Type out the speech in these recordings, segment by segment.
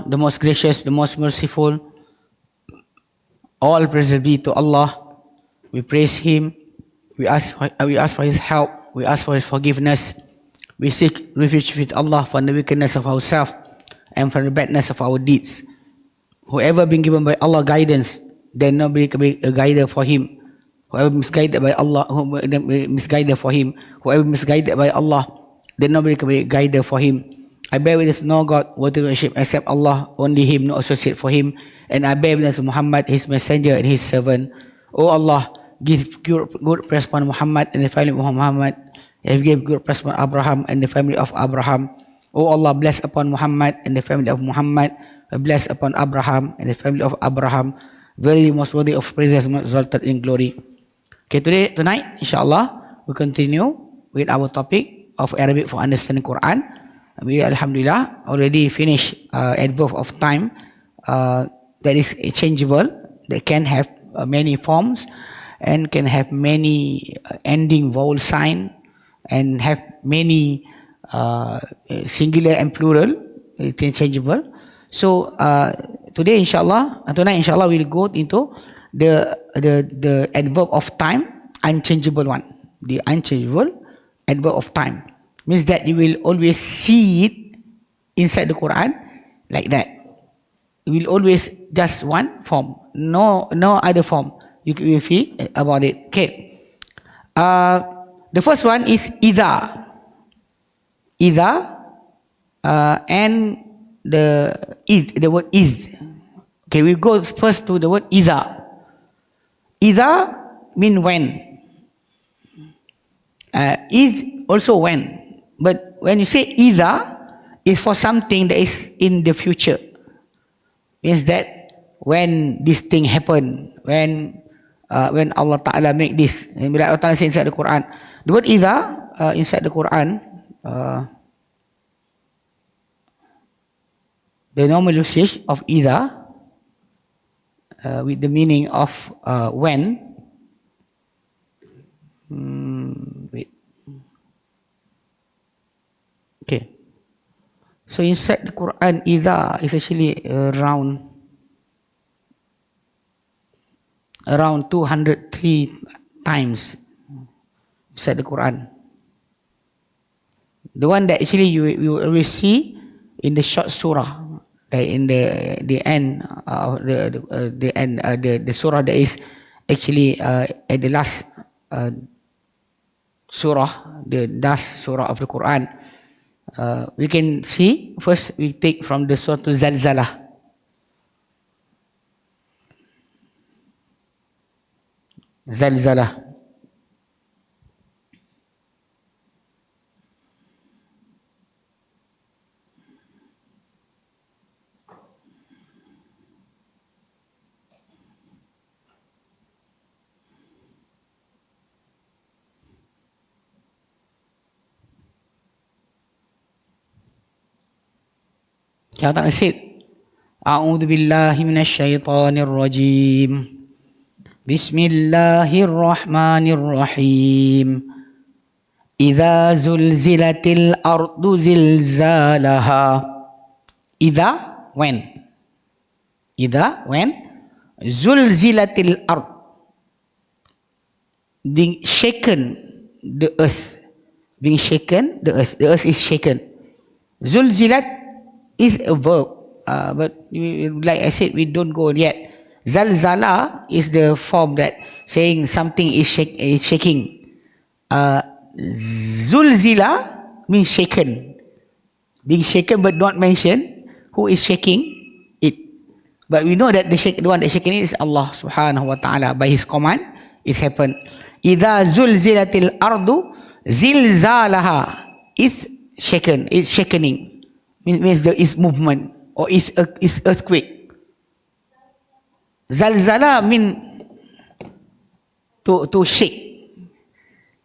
the most gracious, the most merciful. All praise be to Allah. We praise Him. We ask for His help. We ask for His forgiveness. We seek refuge with Allah from the wickedness of ourselves and from the badness of our deeds. Whoever been given by Allah guidance, then nobody can be a guider for him. Whoever misguided by Allah, misguided for him. Whoever misguided by Allah, then nobody can be a guider for him. I bear witness no God worthy of worship except Allah, only Him, no associate for Him. And I bear witness Muhammad, His messenger and His servant. O Allah, give good praise upon Muhammad and the family of Muhammad. And give good praise upon Abraham and the family of Abraham. O Allah, bless upon Muhammad and the family of Muhammad. Bless upon Abraham and the family of Abraham. Very most worthy of praises, most exalted in glory. Okay, tonight, inshallah, we continue with our topic of Arabic for understanding Quran. We, alhamdulillah, already finished adverb of time that is changeable, that can have many forms and can have many ending vowel sign and have many singular and plural, interchangeable. So tonight inshallah we'll go into the adverb of time, unchangeable one. The unchangeable adverb of time means that you will always see it inside the Quran like that. It will always just one form, no other form. You will feel about it. Okay. The first one is idha. Idha and the word is. Okay, we go first to the word idha. Idha mean when. Is also when. But when you say idha, is for something that is in the future. Means that when this thing happen, when Allah Ta'ala make this. And Allah Ta'ala say inside the Quran. The word idha inside the Quran, the normal usage of idha with the meaning of when. Wait. Okay. So inside the Quran, idha is actually around 203 times inside the Quran. The one that actually you always see in the short surah, like in the end of the surah that is actually at the last surah, the last surah of the Quran. We can see first we take from the surah Zalzalah. Zalzalah. Yang tak nasid. A'udhu billahi minasyaitanir rajim. Bismillahirrahmanirrahim. Idza zulzilatil ardu zilzalaha. Idza when. Idza when. Zulzilatil ard. Being shaken the earth. Being shaken the earth. The earth is shaken. Zulzilat is a verb, but like I said, we don't go yet. Zalzala is the form that saying something is shaking. Zulzila means shaken, being shaken but not mentioned. Who is shaking it? But we know that the one that shaking it is Allah Subhanahu wa Taala. By His command, it's happened. Idza zulzilatil ardu zilzalaha. It's shaken. It's shakening. Means there is movement or is earthquake. Zalzala mean to shake.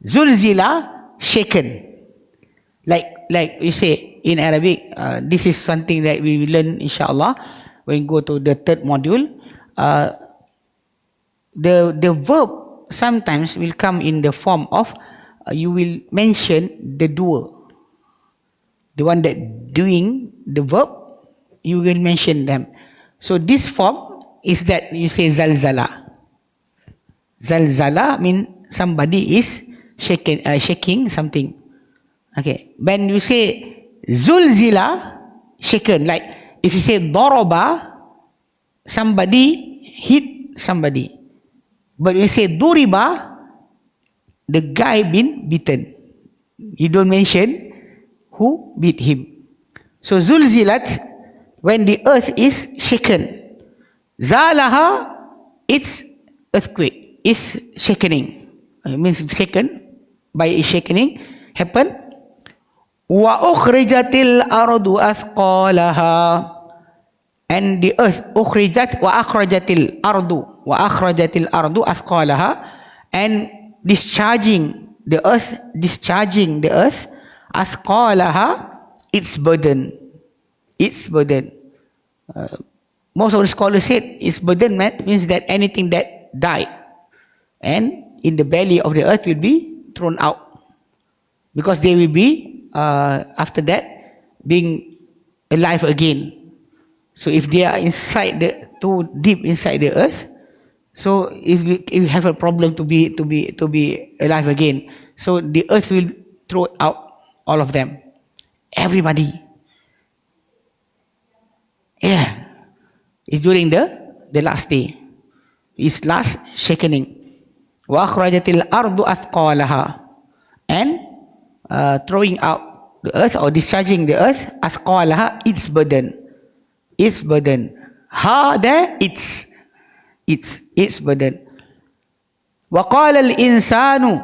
Zulzila, shaken. Like we say in Arabic, this is something that we will learn inshallah when we go to the third module. The verb sometimes will come in the form of you will mention the doer. The one that doing the verb you will mention them. So this form is that you say zalzala. Zalzala means somebody is shaking something. Okay. When you say zulzila, shaken. Like if you say doroba, somebody hit somebody. But when you say duriba, the guy been beaten. You don't mention who beat him. So zulzilat, when the earth is shaken. Zalaha, it's earthquake, it's shaking. It means shaken, by shaking happen. Wa ukhrijatil ardu athqalaha, and the earth ukhrijat wa akhrajatil ardu athqalaha, and discharging the earth athqalaha, its burden. Most of the scholars said its burden means that anything that died and in the belly of the earth will be thrown out, because they will be after that being alive again. So if they are too deep inside the earth, so if you have a problem to be alive again, so the earth will throw out all of them, everybody. Yeah, it's during the last day. It's last shaking. Wa akhrajatil ardu athqalaha, and throwing out the earth or discharging the earth, athqalaha, its burden. Ha, there, its burden. Wa qala al insanu,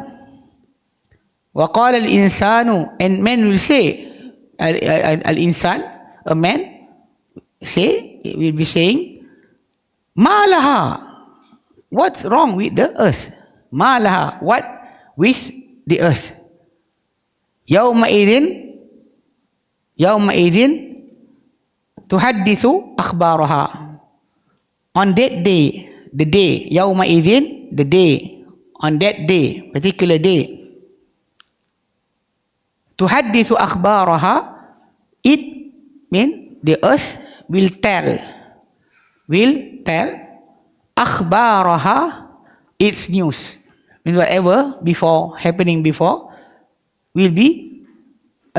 and man will say, al insan, a man will be saying, malaha, what's wrong with the earth? Malaha, what with the earth? Yawma idhin tuhaddithu akhbaraha. On that day, the day, yawma idhin, the day, on that day, particular day, tuhaddithu akhbaraha, it means the earth will tell akhbaraha, its news. Means whatever happening before will be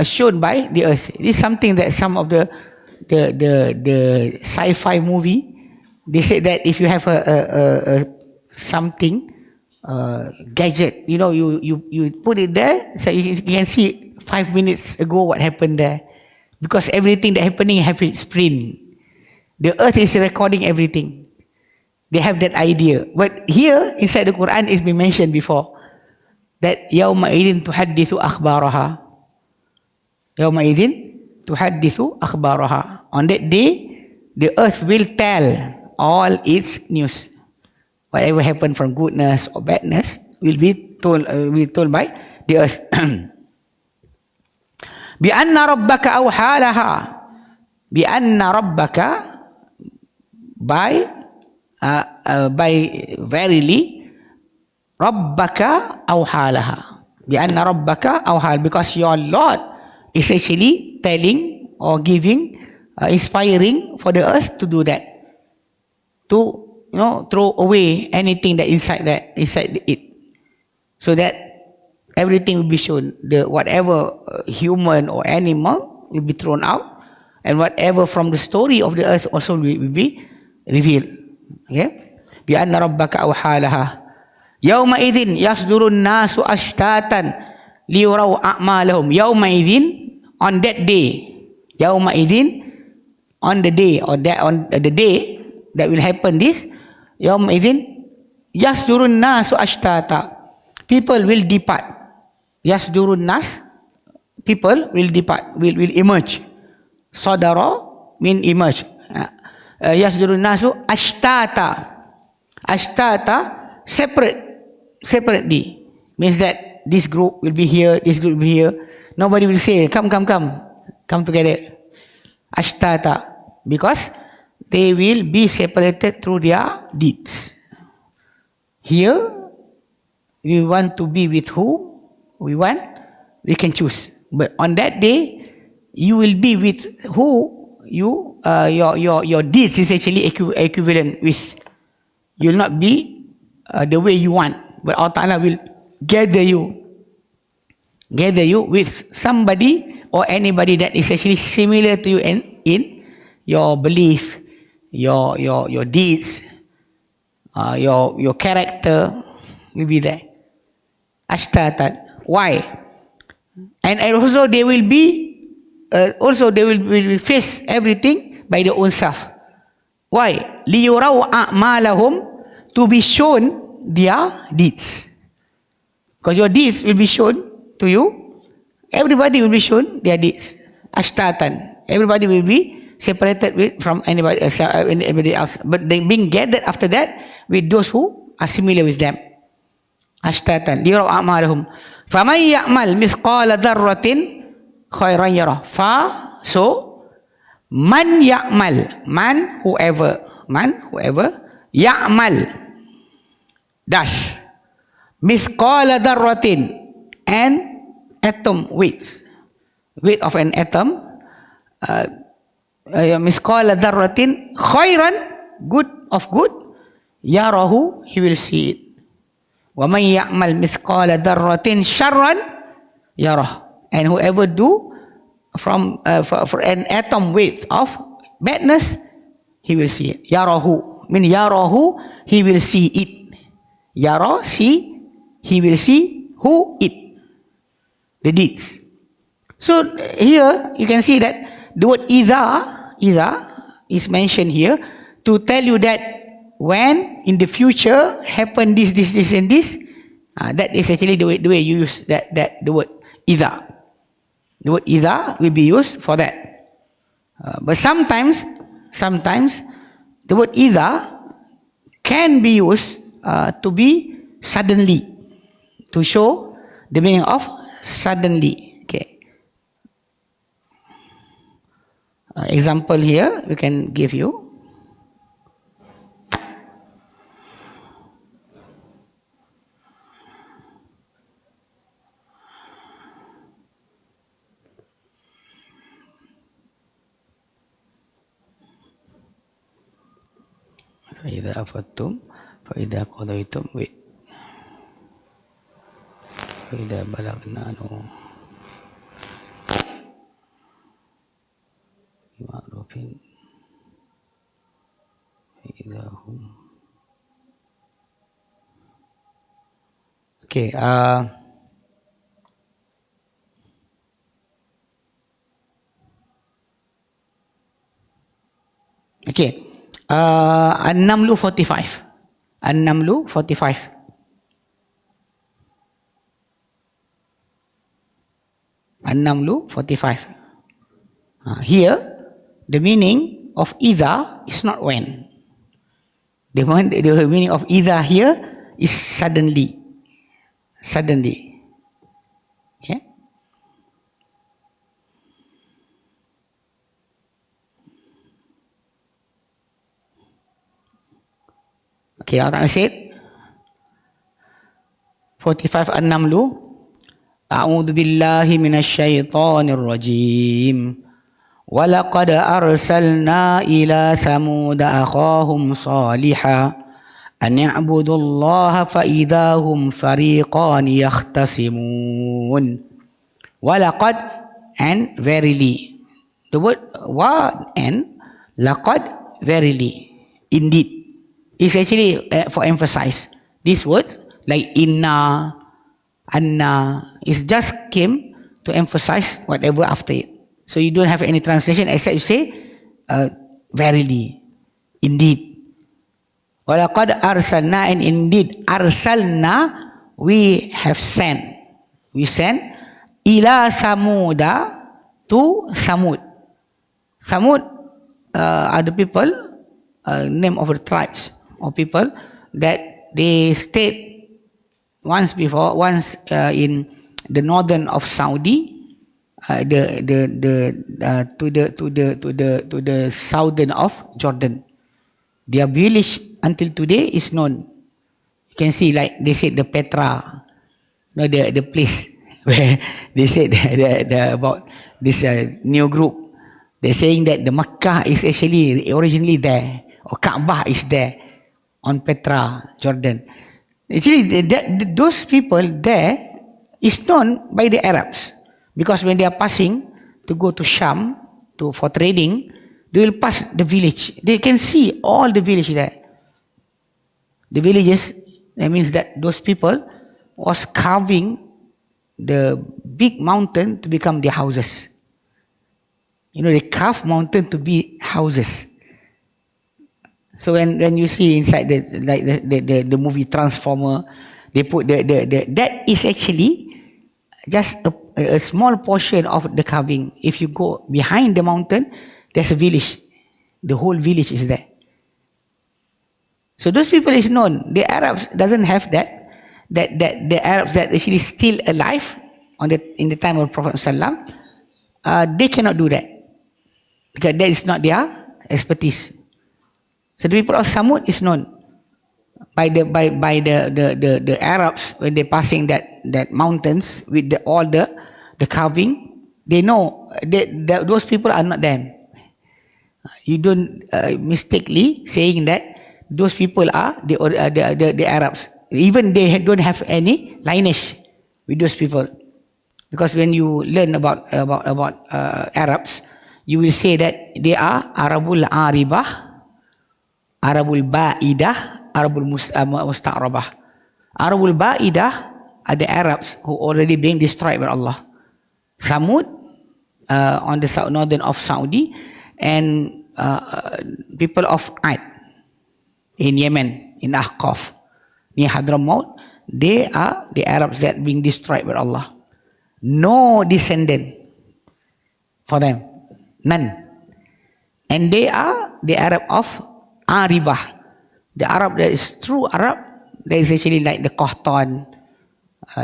shown by the earth. This is something that some of the sci-fi movie, they say that if you have a something gadget, you put it there, so you can see 5 minutes ago what happened there, because everything that happening have its print. The earth is recording everything. They have that idea. But here inside the Quran it's been mentioned before that yawma idhin tuhaddithu akhbaraha. Yawma idhin tuhaddithu akhbaraha. On that day, the earth will tell all its news. Whatever happened from goodness or badness will be told by the earth. Bi anna rabbaka awhalaha. Bi anna rabbaka, by verily, rabbaka awhalaha. Bi anna rabbaka awhal, because your Lord is actually telling or giving, inspiring for the earth to do that, to throw away anything that inside it, so that everything will be shown. Whatever human or animal will be thrown out, and whatever from the story of the earth also will be revealed. Okay? Bi anna rabbaka awhalaha. Yawma idhin yasdurun nasu ashtatan liyuraw a'malahum. Yawma idhin, on that day. Yawma idhin, on the day, or that on the day that will happen this. Yawma idhin yasdurun nasu ashtata. People will depart. Yasdurun nas, people will depart, will emerge. Sadara mean emerge. Yasdurun nasu ashtata. Ashtata, separately. Means that this group will be here, this group will be here. Nobody will say, come together. Ashtata. Because they will be separated through their deeds. Here, we want to be with who we want, we can choose. But on that day, you will be with who your deeds is actually equivalent with. You'll not be the way you want, but Allah Ta'ala will gather you with somebody or anybody that is actually similar to you in your belief, your deeds, your character will be there. Ashtatan. Why? And also they will face everything by their own self. Why? Liyuraw a'malahum, to be shown their deeds. Because your deeds will be shown to you. Everybody will be shown their deeds. Ashtatan. Everybody will be separated from anybody else. But they being gathered after that with those who are similar with them. Ashtatan. Liyuraw a'malahum. Faman ya'mal mithqala dharratin khairan yarah. So man ya'mal, whoever ya'mal does mithqala dharratin, an atom weight of an atom, mithqala dharratin khairan, good, yarahu, he will see it. Wa man ya'mal mithqala dharratin sharran yarah, and whoever do for an atom weight of badness, he will see it. Yarahu, yarahu, he will see it. Yara, see, he will see who it, the deeds. So here you can see that the word idha is mentioned here to tell you that when in the future happen this and this, that is actually the way you use the word idha. The word idha will be used for that. But sometimes the word idha can be used to be suddenly, to show the meaning of suddenly. Okay. Example here we can give you. فإذا أفضتم فإذا قضيتم فإذا بلغنا بمعروف فإذا هم. Okay. Okay. An-Namlu 45. An-Namlu 45. An-Namlu 45. Here, the meaning of idha is not when. The meaning of idha here is suddenly. Suddenly. Okay. Okay, Allah said 45 An-Namlu, A'udhu billahi minasyaitanir rajim. Walaqad arsalna ila Thamud akhahum Saliha an ya'budullaha fa idahum fariqan yakhtasimun. Walaqad, and verily. The word wa and laqad, verily, indeed, is actually for emphasize. These words like inna, anna, is just came to emphasize whatever after it. So you don't have any translation except you say verily, indeed. Walaqad arsalna, and indeed arsalna, we have sent. We sent ila Samuda, to Samud. Samud are the people, name of the tribes or people that they stayed once in the northern of Saudi, to the southern of Jordan. Their village until today is known. You can see, like they said, the Petra, the place where they said about this new group They're saying that the Makkah is actually originally there, or Kaabah is there on Petra, Jordan. Actually, those people there is known by the Arabs, because when they are passing to go to Sham for trading, they will pass the village. They can see all the village there. The villages, that means that those people was carving the big mountain to become their houses. They carve mountain to be houses. So when you see inside the movie Transformer, they put that is actually just a small portion of the carving. If you go behind the mountain, there's a village. The whole village is there. So those people is known. The Arabs doesn't have that. The Arabs that actually still alive in the time of Prophet Sallam, they cannot do that, because that is not their expertise. So the people of Samud is known by the Arabs when they're passing that mountains with all the carving. They know those people are not them. You don't mistakenly saying that those people are the Arabs. Even they don't have any lineage with those people, because when you learn about Arabs, you will say that they are Arabul Aribah, Arabul Ba'idah, Arabul Musta'rabah. Arabul Ba'idah are the Arabs who already being destroyed by Allah. Thamud on the northern of Saudi, and people of Ad in Yemen, in Ahqaf, near Hadramaut, they are the Arabs that being destroyed by Allah. No descendant for them, none. And they are the Arab of Aribah. The Arab that is true Arab, that is actually like the Qahtan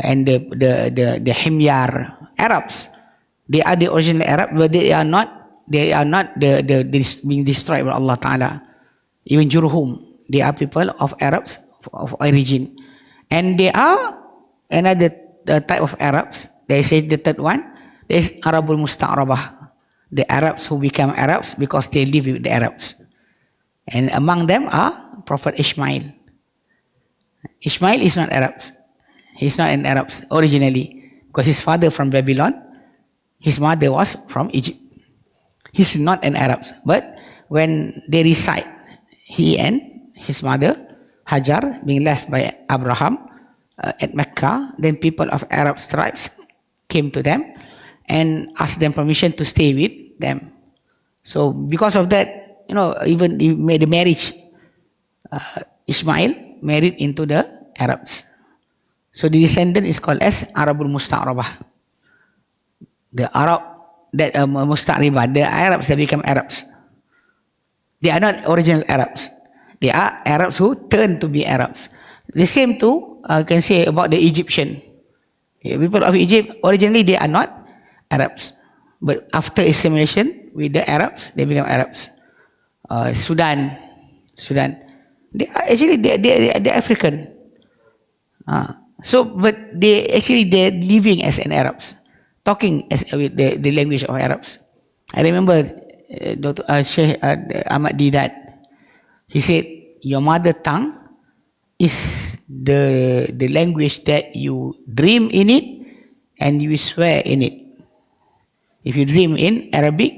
and the Himyar Arabs. They are the original Arab, but they are not the being destroyed by Allah Ta'ala. Even Jurhum, they are people of Arabs of origin. And they are another type of Arabs. They say the third one, there is Arabul Musta'rabah, the Arabs who become Arabs because they live with the Arabs. And among them are Prophet Ishmael. Ishmael is not Arabs. He's not an Arab originally, because his father from Babylon, his mother was from Egypt. He's not an Arab. But when they reside, he and his mother, Hajar, being left by Abraham at Mecca, then people of Arab tribes came to them and asked them permission to stay with them. So because of that, even he made a marriage. Ishmael married into the Arabs. So the descendant is called as Arabul Musta'rabah. The Arab that Musta'ribah, the Arabs that become Arabs. They are not original Arabs. They are Arabs who turn to be Arabs. The same too, I can say about the Egyptian. The people of Egypt, originally they are not Arabs. But after assimilation with the Arabs, they become Arabs. Sudan. They are actually they're African. But they're living as an Arabs, talking as with the language of Arabs. I remember Dr. Sheikh Ahmad Didat. He said, your mother tongue is the language that you dream in it and you swear in it. If you dream in Arabic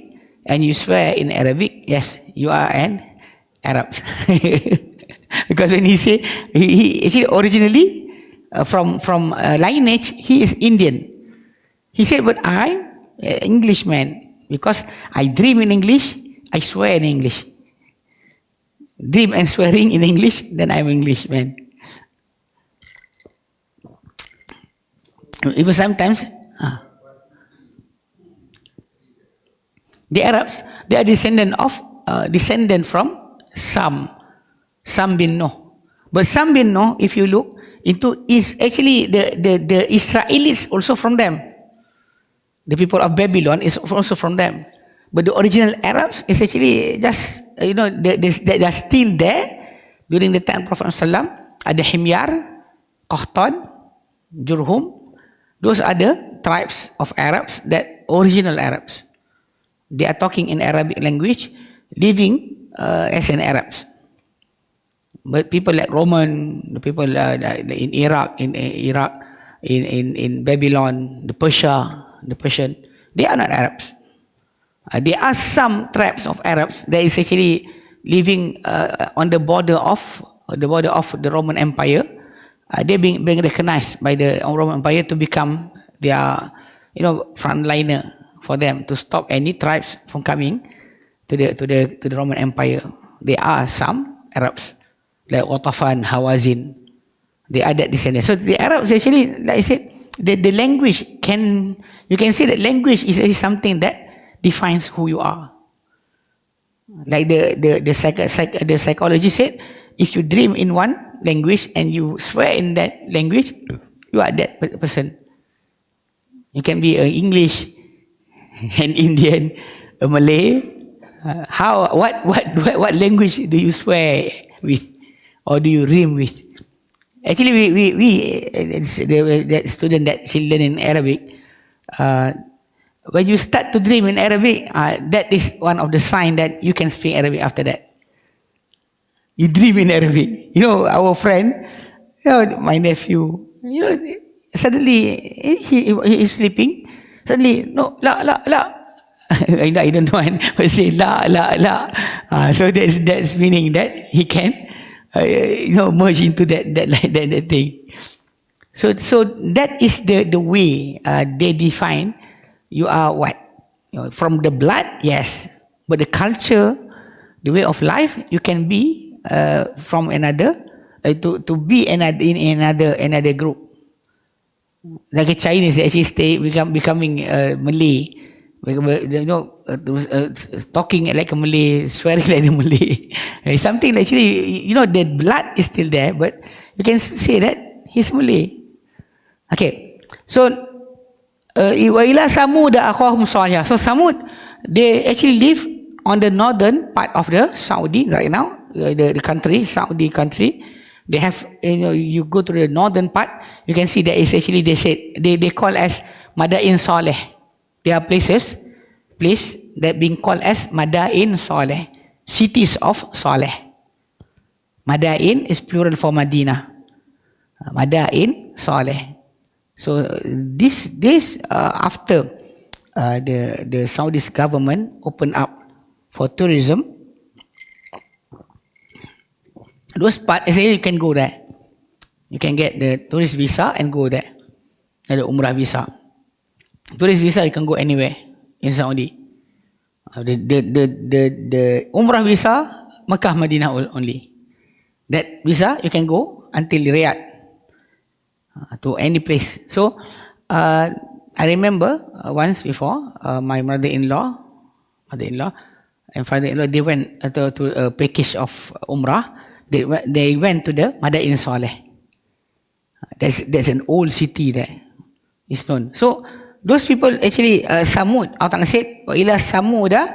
and you swear in Arabic, yes, you are an Arab. Because when he say, he actually originally from lineage, he is Indian. He said, but I'm an Englishman because I dream in English, I swear in English. Dream and swearing in English, then I'm Englishman. Even sometimes, the Arabs, they are descendant from Sam bin Nuh. But Sam bin Nuh, if you look into, is actually the Israelis also from them. The people of Babylon is also from them. But the original Arabs is actually just, they are still there during the time of Prophet Sallam. Ada Himyar, Qahtan, Jurhum. Those are the tribes of Arabs, that original Arabs. They are talking in Arabic language, living as an Arabs. But people like Roman, the people in Iraq, in Babylon, the Persian, they are not Arabs. There are some tribes of Arabs that is actually living on the border of the Roman Empire. They being recognized by the Roman Empire to become their frontliner for them to stop any tribes from coming to the Roman Empire. There are some Arabs like Otafan, Hawazin. They are that descendants. So the Arabs actually, like I said, the language you can say that language is something that defines who you are. Like the psychologist said, if you dream in one language and you swear in that language, you are that person. You can be an English, an Indian, a Malay. What language do you swear with, or do you dream with? Actually, the student that she learn in Arabic, when you start to dream in Arabic, that is one of the signs that you can speak Arabic after that. You dream in Arabic. Our friend, my nephew, suddenly he is sleeping. Suddenly, no, la. I don't know, but say la. So that's meaning that he can, merge into that thing. So that is the way they define you are what? From the blood, yes, but the culture, the way of life, you can be from another to be in another group. Like a Chinese, they actually becoming Malay, talking like a Malay, swearing like a Malay. It's something actually, the blood is still there, but you can say that he's Malay. Okay, so وَإِلَى ثَمُودَ أَخَاهُمْ صَالِحًا. So Thamud, they actually live on the northern part of the Saudi right now, the country, Saudi country. They have, you go to the northern part, you can see that is actually, they call as Madain Saleh. There are place that being called as Madain Saleh, cities of Saleh. Madain is plural for Madinah. Madain Saleh. So this after the Saudi government opened up for tourism, those parts, you can go there. You can get the tourist visa and go there. The Umrah visa. Tourist visa, you can go anywhere in Saudi. The Umrah visa, Makkah, Madinah only. That visa, you can go until Riyadh, to any place. So, I remember once before, my mother-in-law and father-in-law, they went to a package of Umrah. They went to the Madain Saleh. There's an old city there. It's known. So those people actually Thamud. Allah Ta'ala said, "Wa ila Thamuda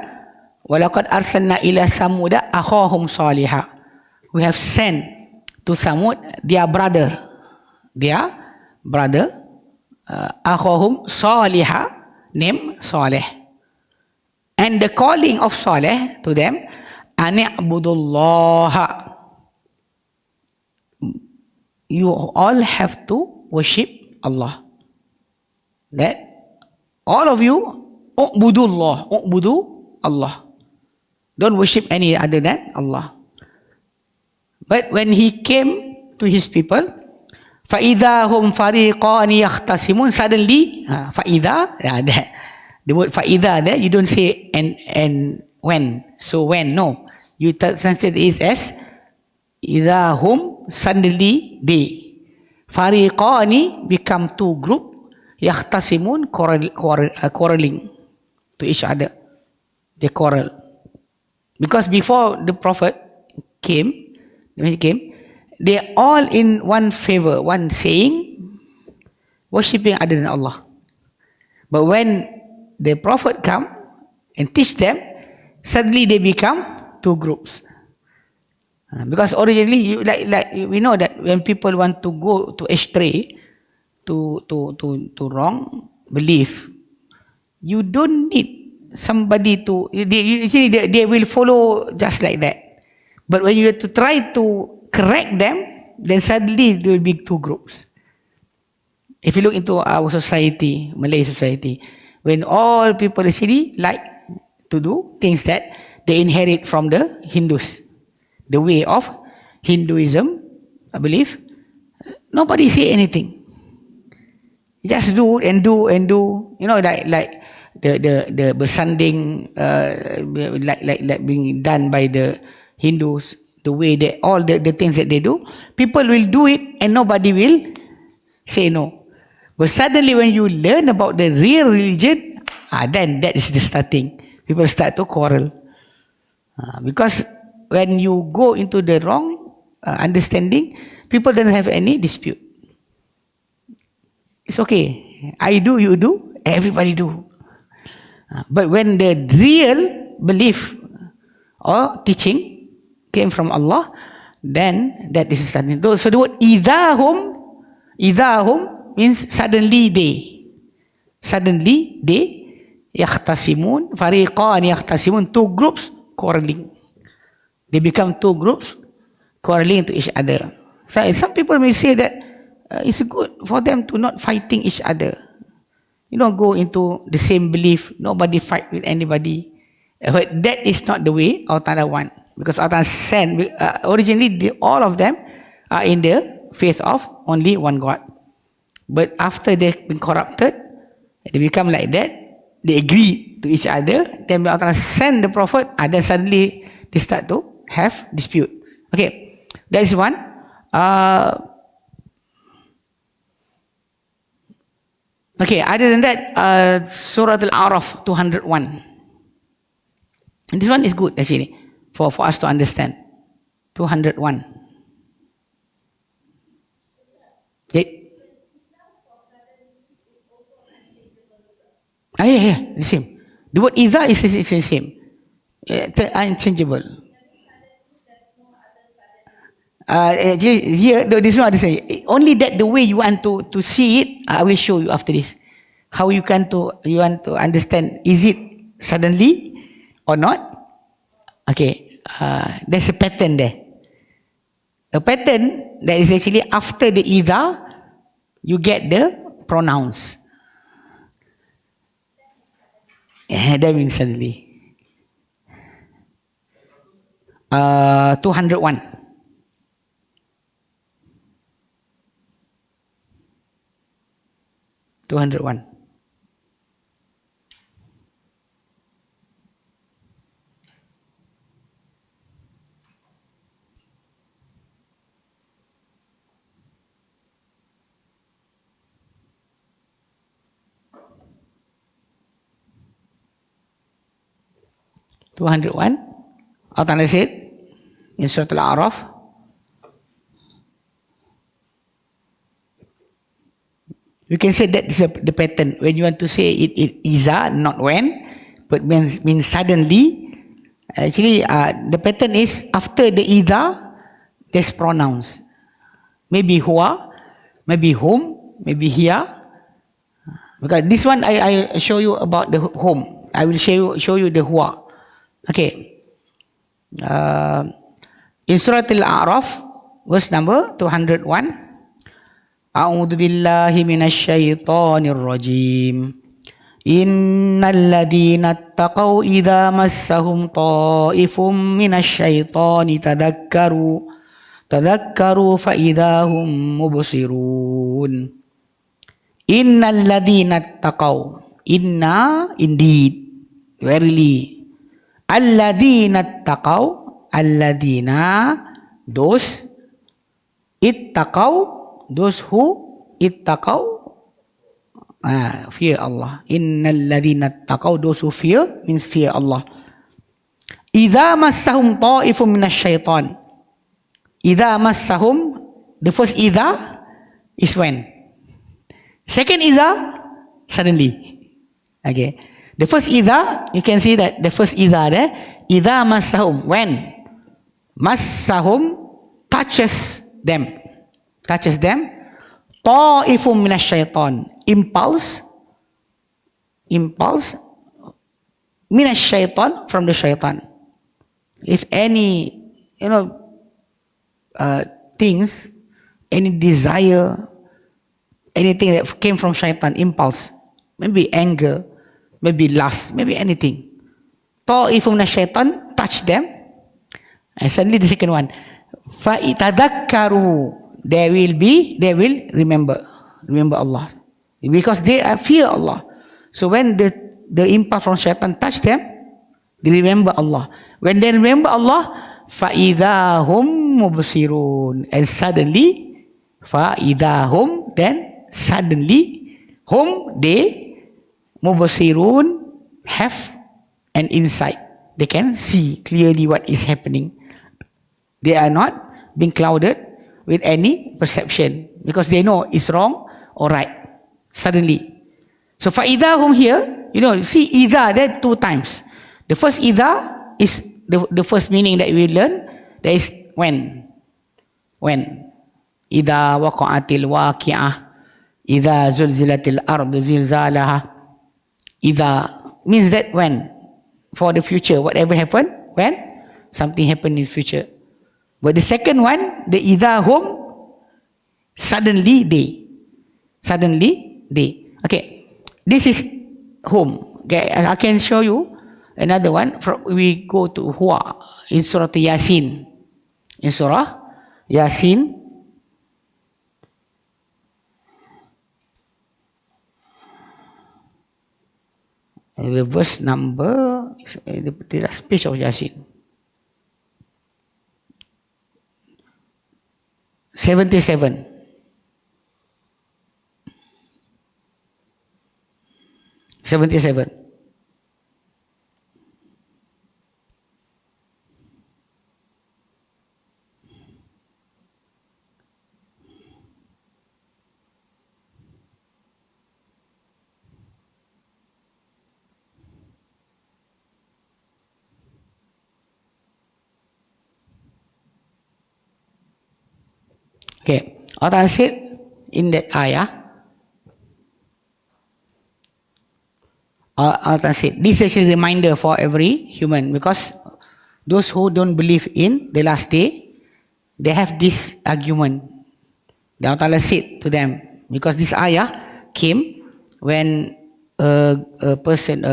wa laqad arsalna ila Thamuda akhahum salihah." We have sent to Thamud their brother, akhahum salihah, named Saleh. And the calling of Saleh to them, ani'budullaha. You all have to worship Allah. That all of you, u'budu Allah. Don't worship any other than Allah. But when he came to his people, فَإِذَا هُمْ فَرِيقَانِ يَخْتَصِمُونَ. Suddenly, the word فَإِذَا there, you don't say and when. So when, no. You translate it as إِذَا هُمْ, suddenly they. فَرِيقَانِ become two group. يَخْتَصِمُونَ, quarreling to each other. They quarrel. Because before the Prophet came, when he came, they all in one favor, one saying, worshipping other than Allah. But when the Prophet come and teach them, suddenly they become two groups. Because originally, like we know that when people want to go to astray, to wrong belief, you don't need somebody to, they will follow just like that. But when you have to try to correct them, then suddenly there will be two groups. If you look into our society, Malay society, when all people actually like to do things that they inherit from the Hindus, the way of Hinduism, I believe, nobody say anything. Just do and do and do. You know, like the bersanding, like being done by the Hindus, the way they all the things that they do, people will do it and nobody will say no. But suddenly when you learn about the real religion, then that is the starting. People start to quarrel. Because when you go into the wrong understanding, people don't have any dispute. It's okay. I do, you do, everybody do. But when the real belief or teaching came from Allah, then that is starting. So the word idahum means suddenly they, yahtasimun, fariqan yahtasimun, two groups quarreling. They become two groups quarreling to each other. So some people may say that it's good for them to not fighting each other. You don't go into the same belief, nobody fight with anybody. But that is not the way Allah Ta'ala want. Because Allah Ta'ala sent, originally all of them are in the faith of only one God. But after they've been corrupted, they become like that, they agree to each other, then Allah Ta'ala send the Prophet, then suddenly they start to have dispute. Okay, that is one. Okay, other than that, Surah Al-A'raf 201. And this one is good actually, for us to understand. 201. Okay. Yeah, the same. The word idha is the same. Unchangeable. Here, this one I say. Only that the way you want to see it, I will show you after this. How you want to understand. Is it suddenly or not? Okay. There's a pattern there. A pattern that is actually after the idha, you get the pronouns. That means suddenly. 201. 201. Allah Ta'ala said in Surah Al-A'raf, you can say that is the pattern. When you want to say it is not when, but means suddenly. Actually, the pattern is after the idha, there's pronouns. Maybe huwa, maybe whom, maybe here. Because this one I show you about the whom. I will show you the huwa. Okay. In Surah Al-A'raf, verse number 201. A'udhu billahi minasyaitanir rajim. Innal ladhina attaqaw idza massahum ta'ifum minasyaitani tadhakkaru fa idahum mubsirun. Innal ladhina attaqaw, inna, indeed, verily. Alladhina attaqaw, alladhina, those, ittaqaw, those who ittaqaw, fear Allah. Innal ladhina attaqaw, those who fear, means fear Allah. Idza massahum ta'ifum minasyaitan. Idza massahum, the first idza is when. Second idza, suddenly. Okay. The first idha, you can see that the first idha there, idha massahum, when massahum touches them, ta'ifum minasyaitan, impulse, Minash shaitan, from the shaitan. If any, things, any desire, anything that came from shaitan, impulse, maybe anger, maybe lust, maybe anything. Ta'ifum minash shaitan, touch them. And suddenly the second one, فَإِتَذَكَّرُوا, they will remember Allah. Because they fear Allah. So when the impulse from shaitan touch them, they remember Allah. When they remember Allah, فَإِذَا هُمْ مُبْصِرُونَ, and suddenly, فَإِذَا هُمْ, then suddenly, hum, they, mubasirun, have an insight. They can see clearly what is happening. They are not being clouded with any perception, because they know it's wrong or right. Suddenly. So فَإِذَا هُمْ here, see إِذَا there 2 times. The first إِذَا is the first meaning that we learn. That is when. إِذَا وَقَعَتِ الْوَاقِعَةِ إِذَا زُلْزِلَتِ الْأَرْضُ زِلْزَالَهَا. إِذَا means that when. For the future, whatever happened, when something happened in the future. But the second one, the إِذَا هُمْ, suddenly they. Okay, this is home. Okay, I can show you another one. We go to Huwa in Surah Yasin. In Surah Yasin, the verse number, the last page of Yasin, 77. Okay, Allah said in that ayah, Allah said, this is a reminder for every human, because those who don't believe in the last day, they have this argument. Then Allah said to them, because this ayah came when a person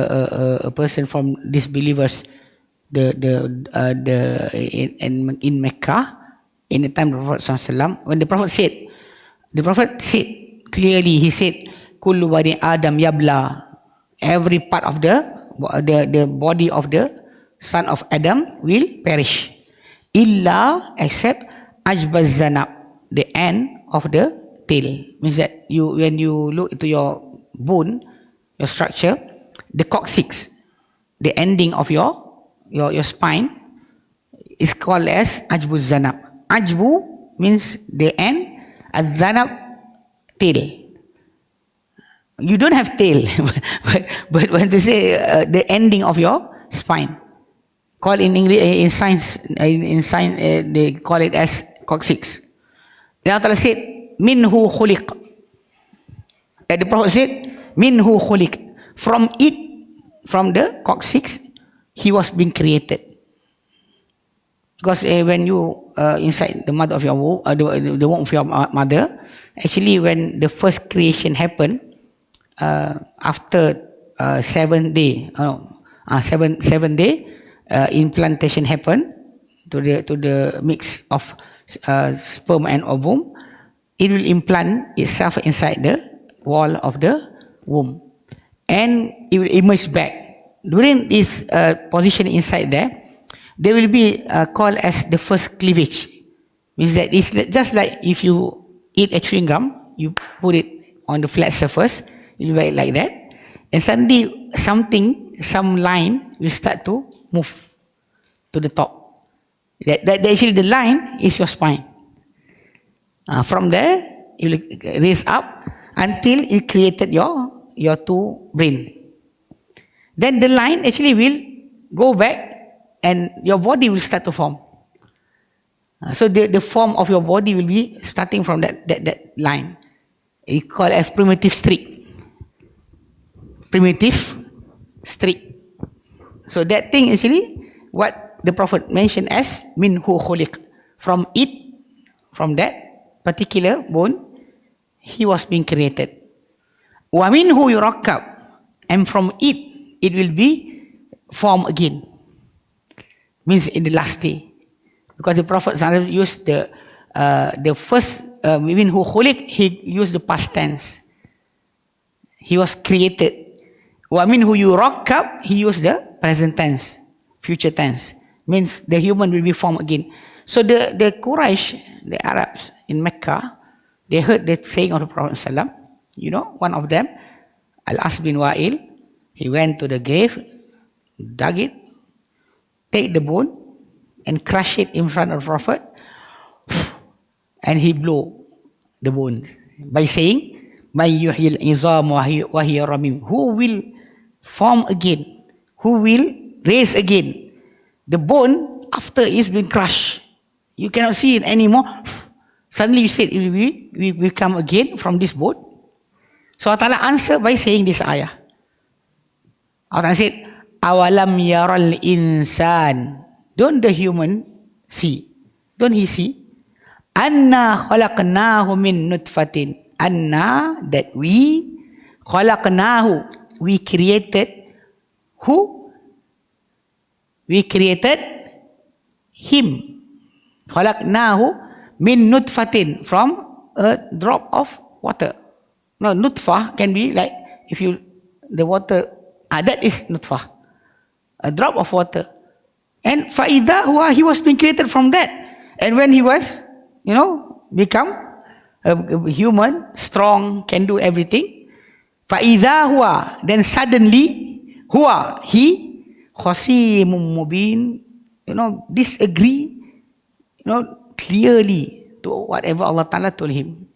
from disbelievers, in Mecca, in the time of the Prophet ﷺ, when the Prophet said clearly, he said, Kullu bani Adam yabla, every part of the body of the son of Adam will perish, illa, except ajbaz zanab, the end of the tail. Means that when you look into your bone, your structure, the coccyx, the ending of your spine, is called as ajbuz zanab. Ajbu means the end, az-zanab, tail. You don't have tail, but when they say the ending of your spine, called in English, in science, they call it as coccyx. Then Allah said, minhu khuliq. The Prophet said, minhu khuliq. From the coccyx, he was being created. Because when you inside the mother of your womb, the womb of your mother, actually when the first creation happened, after 7 day, implantation happened to the mix of sperm and ovum, it will implant itself inside the wall of the womb, and it will emerge back. During this position inside there will be called as the first cleavage. Means that it's just like if you eat a chewing gum, you put it on the flat surface, it will be like that, and suddenly some line will start to move to the top. That actually the line is your spine. From there, you will raise up until you created your 2 brain. Then the line actually will go back, and your body will start to form. So the form of your body will be starting from that line. It's called as primitive streak. Primitive streak. So that thing actually, what the Prophet mentioned as minhu khuliq. From it, from that particular bone, he was being created. Wa minhu yurakkab. And from it, it will be formed again. Means in the last day. Because the Prophet used the first, minhu khuliq, he used the past tense. He was created. Wa minhu yurakkab, he used the present tense, future tense. Means the human will be formed again. So the Quraysh, the Arabs in Mecca, they heard the saying of the Prophet ﷺ. You know, one of them, Al-As bin Wa'il, he went to the grave, dug it, take the bone, and crush it in front of the Prophet, and he blew the bones by saying, "May yuhyil izam wa hiya ramim." Who will form again? Who will raise again? The bone after it's been crushed, you cannot see it anymore. Suddenly you said it will come again from this bone. So Allah Ta'ala answered by saying this ayah. Allah Ta'ala said, "Awalam yaral insan." Don't the human see? Don't he see? Anna khalaqnahu min nutfatin. Anna, that we khalaqnahu, we created who? We created him. Khalaqnahu min nutfatin, from a drop of water. No, nutfah can be like, if you, the water, that is nutfah. A drop of water. And fa'idha huwa, he was being created from that. And when he was, become a human, strong, can do everything. Fa'idha huwa, then suddenly, huwa, he, khasimun mubin, disagree, clearly to whatever Allah Ta'ala told him.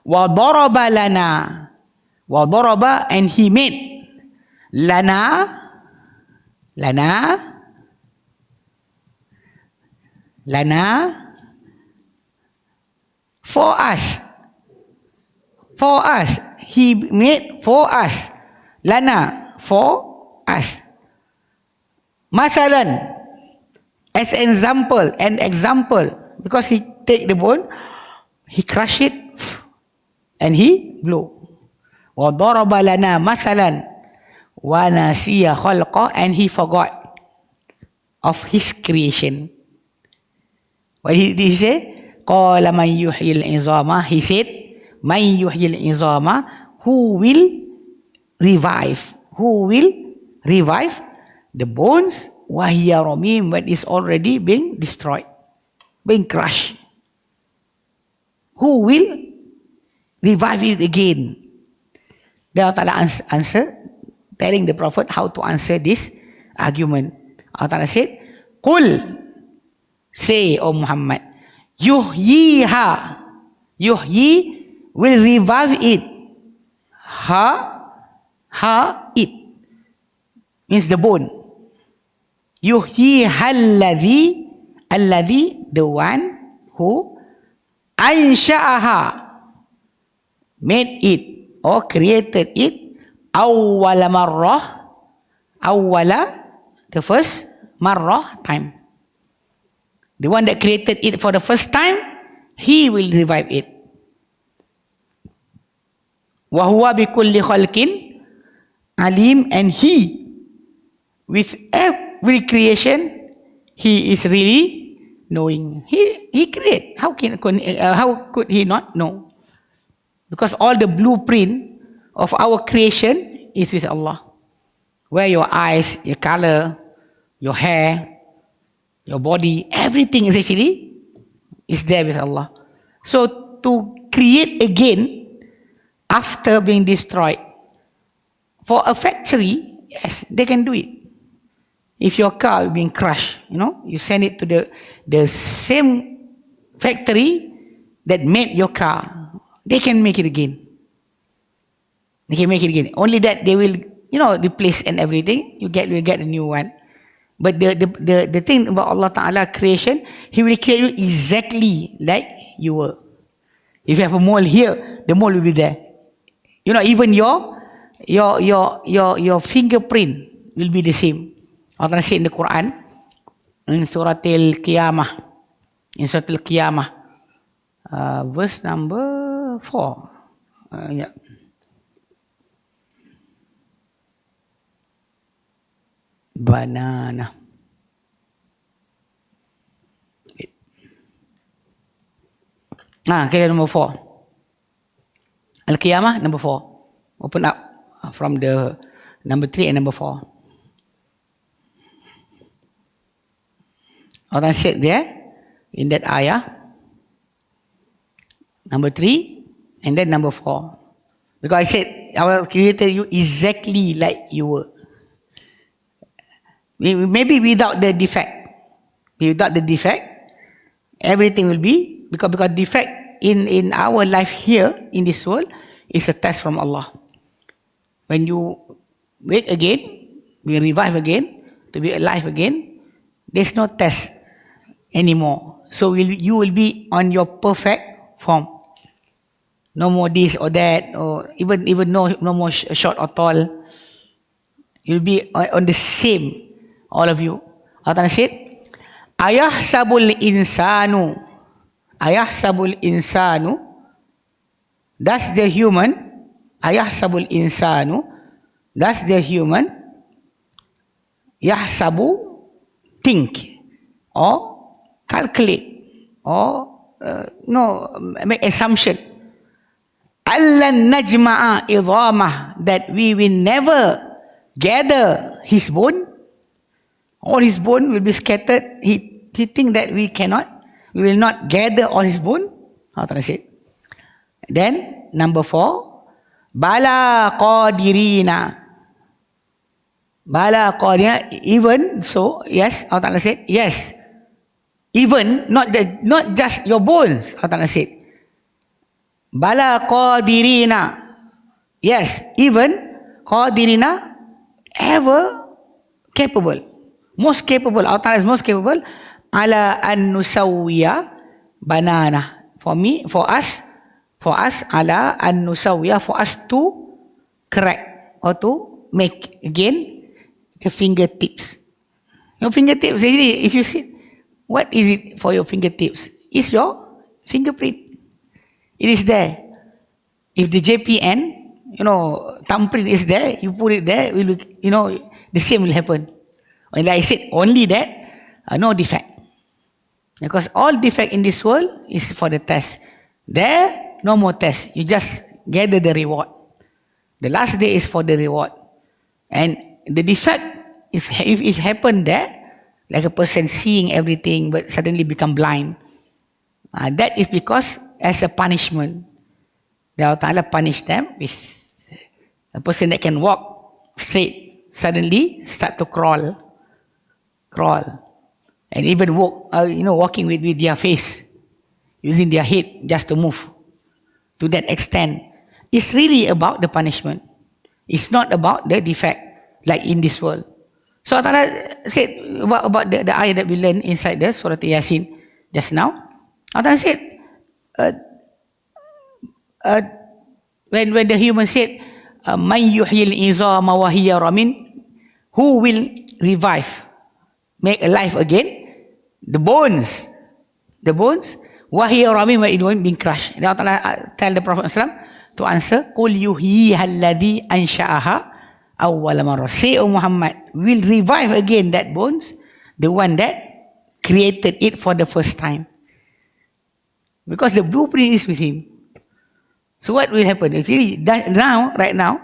Wa daraba lana, wa daraba, and he made lana, for us. He made for us. Lana, for us. Mathalan, as an example, because he take the bone, he crush it, and he blew. Wa daraba lana mathalan, wa nasiya khalqa, and he forgot of his creation. What did he say? Qala man yuhyil izama. He said, man yuhyil izama, who will revive? Who will revive the bones? Wahiya ramim, when it's already being destroyed, being crushed. Who will revive it again? Then Allah answer, telling the Prophet how to answer this argument. Allah said, Qul, say, O Muhammad, yuhyiha, yuhyi will revive it. It means the bone. Yuhyiha alladhi, the one who ansha'aha, made it or created it, awwala marrah, the first marrah, time. The one that created it for the first time, he will revive it. Wa huwa bi kulli khalqin alim, and he, with every creation, he is really knowing. He create. How could he not know? Because all the blueprint of our creation is with Allah. Where your eyes, your color, your hair, your body, everything is actually is there with Allah. So to create again after being destroyed, for a factory, yes, they can do it. If your car is being crushed, you send it to the same factory that made your car, they can make it again. They can make it again. Only that they will, replace and everything. You get a new one. But the thing about Allah Ta'ala creation, He will create you exactly like you were. If you have a mole here, the mole will be there. Even your fingerprint will be the same. Allah said in the Qur'an, in Surah Al-Qiyamah, verse number 4. Yeah. Banana. Okay, number 4. Al-Qiyamah, number 4. Open up from the number 3 and number 4. Allah said there, in that ayah, number 3 and then number 4. Because I said, I created you exactly like you were. Maybe without the defect. Without the defect, everything will be, because defect in our life here, in this world, is a test from Allah. When you wake again, we revive again, to be alive again, there's no test anymore. So you will be on your perfect form. No more this or that, or even no more short or tall. You'll be on the same, all of you. Allah said, Ayahsabul insanu. That's the human. Ayahsabul insanu. That's the human. Yahsabu, think or calculate or make assumption. Allan najma'a idhamah, that we will never gather his bone. All his bone will be scattered. He think that we will not gather all his bone. Allah said. Then number 4, Bala qadirina. Even so, yes, Allah said, yes. Even, not just your bones, Allah said. Bala qadirina. Yes, even qadirina, ever capable. Most capable, Allah is most capable. Ala an nusawwiya banana. For us, ala an nusawwiya, for us to correct or to make again the fingertips. Your fingertips, if you see, what is it for your fingertips? It's your fingerprint. It is there. If the JPN, thumbprint is there, you put it there, the same will happen. And like I said, only that, no defect. Because all defect in this world is for the test. There, no more test. You just gather the reward. The last day is for the reward. And the defect, if it happened there, like a person seeing everything but suddenly become blind, that is because as a punishment, Allah Ta'ala punished them with a person that can walk straight, suddenly start to crawl, and even walk, walking with their face, using their head just to move. To that extent, it's really about the punishment. It's not about the defect, like in this world. So Allah Ta'ala said about the ayah that we learned inside the Surah Yasin just now. Allah Ta'ala said, when the human said, "Man yuhyil izama wa hiya ramin," who will revive, make alive again the bones, wa hiya ramin, when it won't be crushed. And Allah tell the Prophet ﷺ to answer, "Qul yuhyiha alladhi ansha'aha awwala marrah." Say, O Muhammad, will revive again that bones, the one that created it for the first time. Because the blueprint is with him. So what will happen? Right now,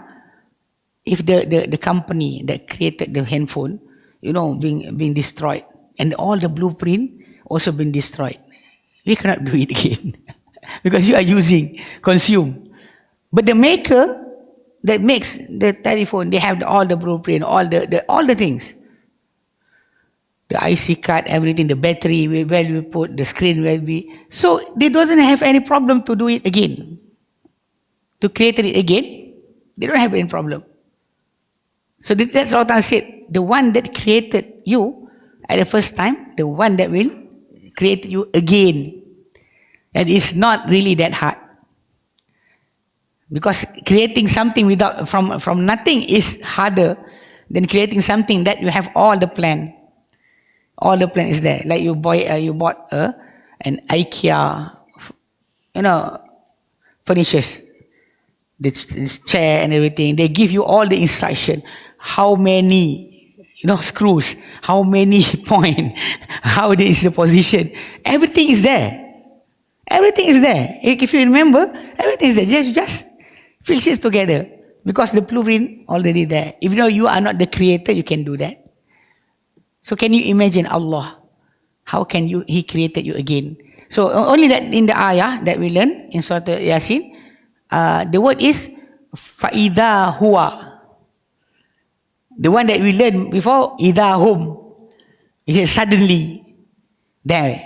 if the company that created the handphone, being destroyed, and all the blueprint also been destroyed, we cannot do it again. Because you are consume. But the maker that makes the telephone, they have all the blueprint, all the things. The IC card, everything, the battery, where we put, the screen, where we... So, they doesn't have any problem to do it again. To create it again, they don't have any problem. So, that's what I said. The one that created you at the first time, the one that will create you again. And it's not really that hard. Because creating something from nothing is harder then creating something that you have all the plan. All the plan is there. Like you bought an IKEA, furnitures, this chair and everything. They give you all the instruction. How many, screws, how many point, how is the position. Everything is there. Everything is there. If you remember, everything is there. Just fix it together. Because the blueprint already there. Even though you are not the creator, you can do that. So can you imagine Allah? How can He created you again? So only that in the ayah that we learn in Surah Yasin, the word is فَإِذَا هُوَ. The one that we learned before, إِذَا هُمْ. It is suddenly. There.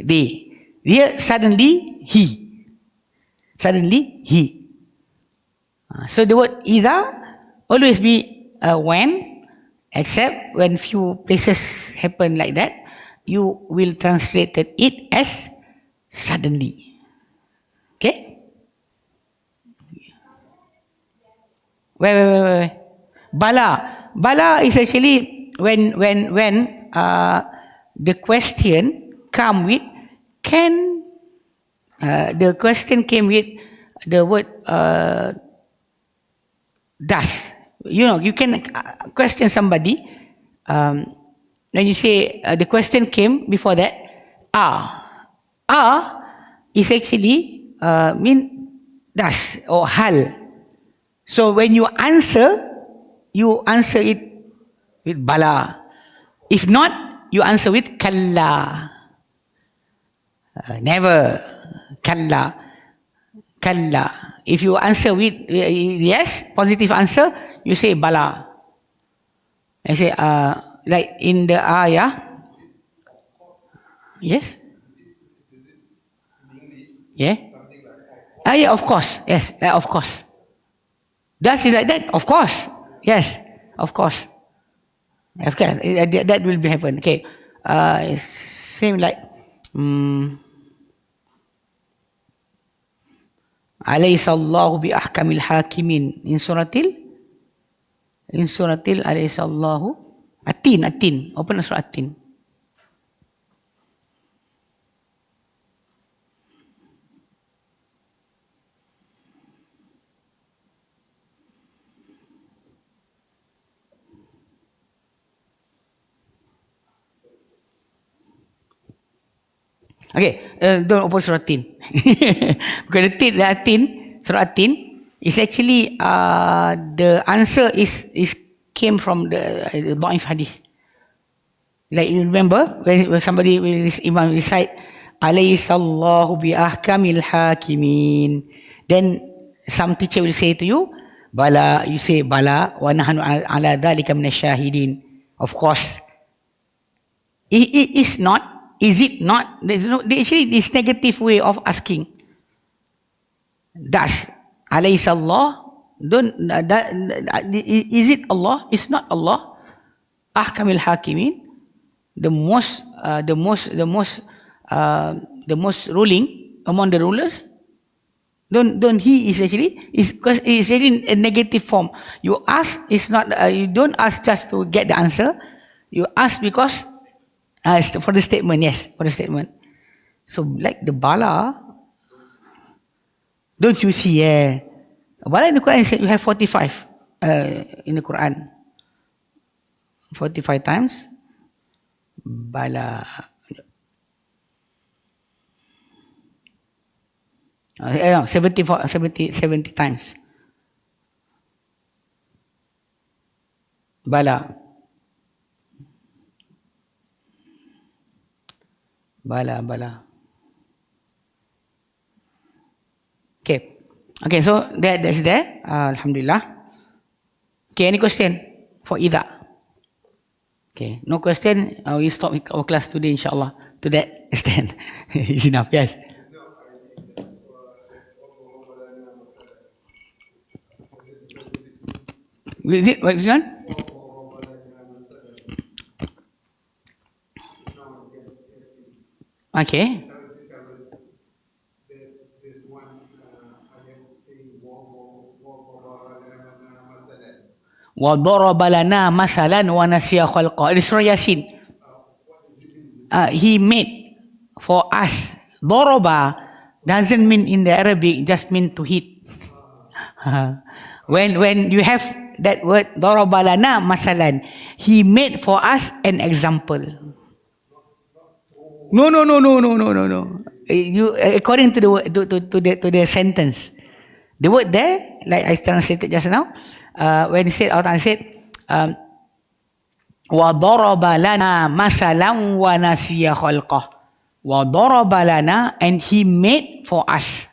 They. Here, suddenly, He. Suddenly, He. So the word إِذَا always be when, except when few places happen like that, you will translate it as suddenly. Okay? Wait. Bala is actually when the question come with can. The question came with the word does. You can question somebody. When you say the question came before that, is actually mean does or hal. So when you answer it with bala. If not, you answer with kalla. Never. Kalla. If you answer with yes, positive answer, you say bala. I say like in the ayah. Yes? Yeah? Yeah, of course. Yes, of course. Does it like that? Of course. Yes, of course. Okay, that will be happen. Okay. Same like Alaysa Allahu bi ahkamil hakimin in suratil Alaysa Allahu At-Tin. Open surah At-Tin. Okay, don't open surah At-Tin. Because the At-Tin, surah At-Tin is actually the answer is came from the Da'if hadith. Like you remember when somebody will Imam recite Alaysa Allahu bi ahkamil hakimin, then some teacher will say to you bala, you say bala wa nahnu ala dhalika minasyahidin. Of course. It is not. Is it not? There's no, actually this negative way of asking. Does Alaysa Allah? Don't. Is it Allah? It's not Allah. Ahkamil hakimin. The most ruling among the rulers. Don't he is actually because it's in a negative form. You ask is not. You don't ask just to get the answer. You ask because for the statement. Yes, for the statement. So like the bala. Don't you see? Yeah, bala in the Quran said you have 45 in the Quran. 45 times. Bala. 70 times. Bala. Okay, so that's there. Alhamdulillah. Okay, any question for Ida? Okay, no question. We stop our class today, inshallah. To that extent, it's enough. Yes. Is it what is one? Okay. وَضَرَبَ لَنَا مَثَلًا وَنَسِيَ خَلْقَهُ. It is Surah Yasin. He made for us. Doroba doesn't mean in the Arabic, just mean to hit. when you have that word, Doroba lana masalan, he made for us an example. No. According to the sentence, the word there, like I translated just now, when he said, Allah said, وَضَرَبَ لَنَا مَثَلًا وَنَسِيَ خَلْقَهُ. وَضَرَبَ لَنَا, and he made for us.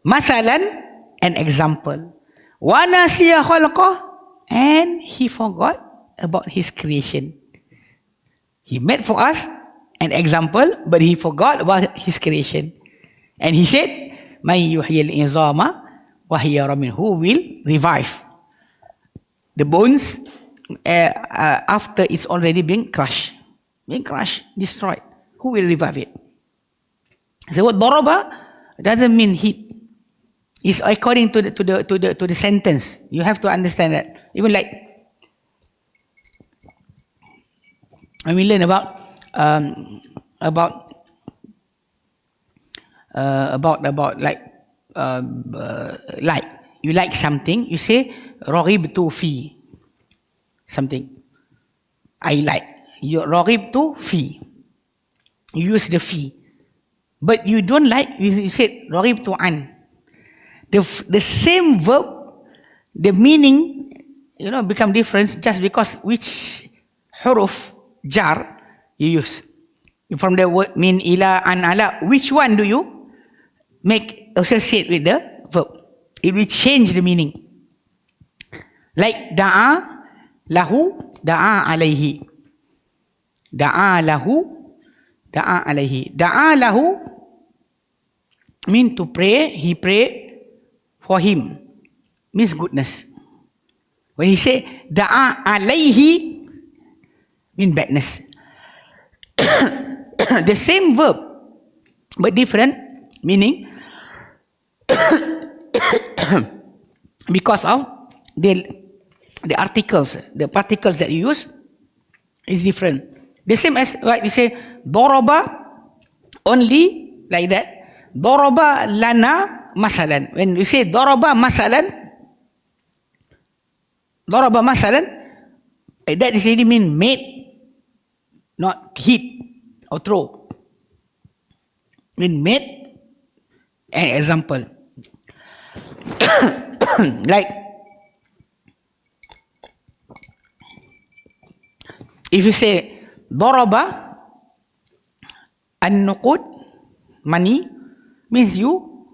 Mathalan, an example. وَنَسِيَ خَلْقَهُ, and he forgot about his creation. He made for us an example, but he forgot about his creation. And he said, مَنْ يُحْيِي الْإِنْظَامَ وَهِيَ رَمِيمٌ. Who will revive the bones after it's already been crushed, destroyed? Who will revive it? So what Daraba doesn't mean hit. It's according to the sentence. You have to understand that. Even like when we learn about like you like something, you say raghibtu fi something. I like. You raghibtu fi. You use the fi. But you don't like, you said raghibtu an. The same verb, the meaning, become different just because which huruf jar you use. From the word min ila an ala, which one do you make associate with the verb? It will change the meaning. Like da'a lahu, da'a alayhi. Da'a lahu, da'a alayhi. Da'a lahu mean to pray, he prayed for him, means goodness. When he say da'a alayhi, mean badness. The same verb, but different meaning because of the articles, the particles that you use is different. The same as like you say Doroba, only like that. Doroba lana masalan. When you say Doroba masalan, that is really mean made, not hit or throw. Mean made an example. Like if you say Doroba an-nuqud, money, means you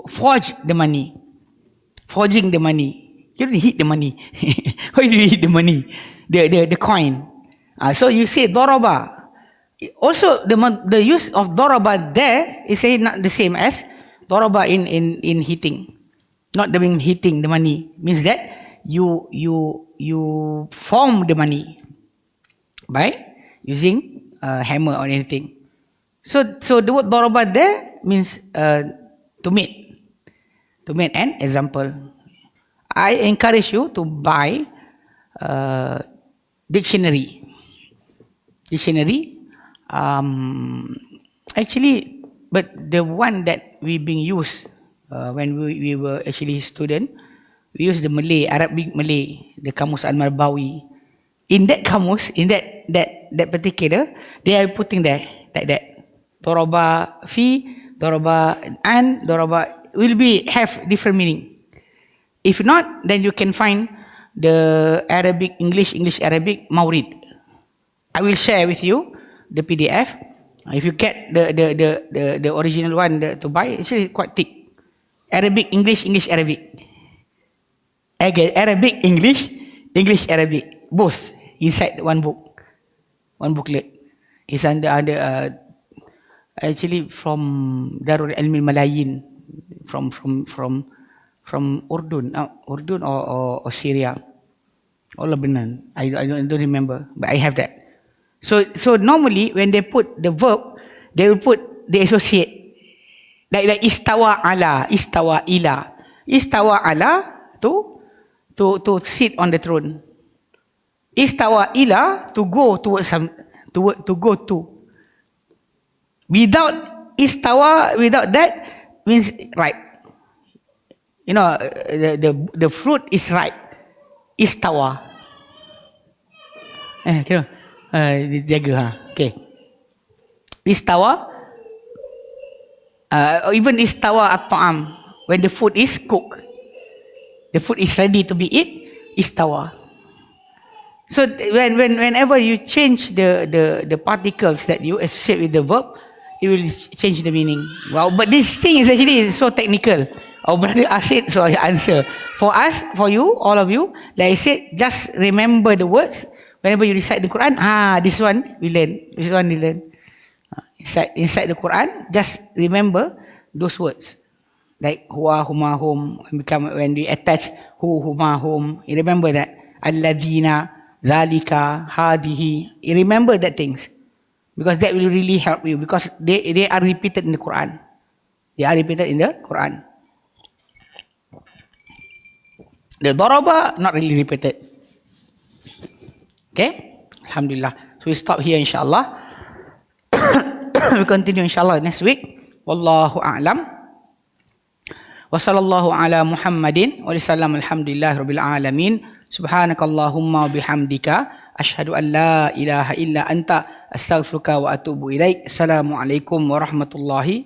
forge the money. Forging the money. You don't hit the money. Why do you hit the money? The coin. So you say Doroba. Also the use of Doroba there is not the same as Doroba in hitting. Not the mean hitting the money. Means that you form the money by using a hammer or anything. So the word Doroba there means to make an example. I encourage you to buy dictionary. Actually, but the one that we being used when we were actually student, we use the Malay, Arabic Malay, the Kamus Al-Marbawi. In that Kamus, in that particular, they are putting there like that. Doroba fi, Doroba an, Doroba will have different meaning. If not, then you can find the Arabic, English, Arabic, Maurid. I will share with you the PDF. If you get the original one to buy, it's really quite thick. Arabic, English, Arabic. Again, Arabic, English, Arabic. Both inside one book. One booklet. It's under actually from Darul Ilmi Malayin, from Urdun or Syria or Lebanon. I don't remember, but I have that. So normally when they put the verb, they will put the associate like istawa ala, istawa ila, istawa ala to to sit on the throne. Istawa ila, to go towards some, to go to. Without istawa, without that means ripe. You know, the fruit is ripe. Istawa. Kira jaga ha. Okay. Istawa, even istawa at-ta'am, when the food is cooked, the food is ready to be eat, istawa. So whenever you change the particles that you associate with the verb, it will change the meaning. Wow, but this thing is actually so technical. Our brother asked it, so I answer. For us, for you, all of you, like I said, just remember the words. Whenever you recite the Quran, this one we learn. This one we learn. Inside the Quran, just remember those words. Like huwa, huma, hum. When we attach hu, huma, hum, you remember that. Alladhina, dhalika, hadihi. You remember that things. Because that will really help you. Because they are repeated in the Quran. They are repeated in the Quran. The daraba, not really repeated. Okay? Alhamdulillah. So we stop here insyaAllah. We'll continue insyaAllah next week. Wallahu a'lam. Wa sallallahu ala Muhammadin wa sallam alhamdulillah rabbil alamin. Subhanakallahumma bihamdika. Ashhadu an la ilaha illa anta. Astaghfiruka wa atubu ilaik. Assalamualaikum warahmatullahi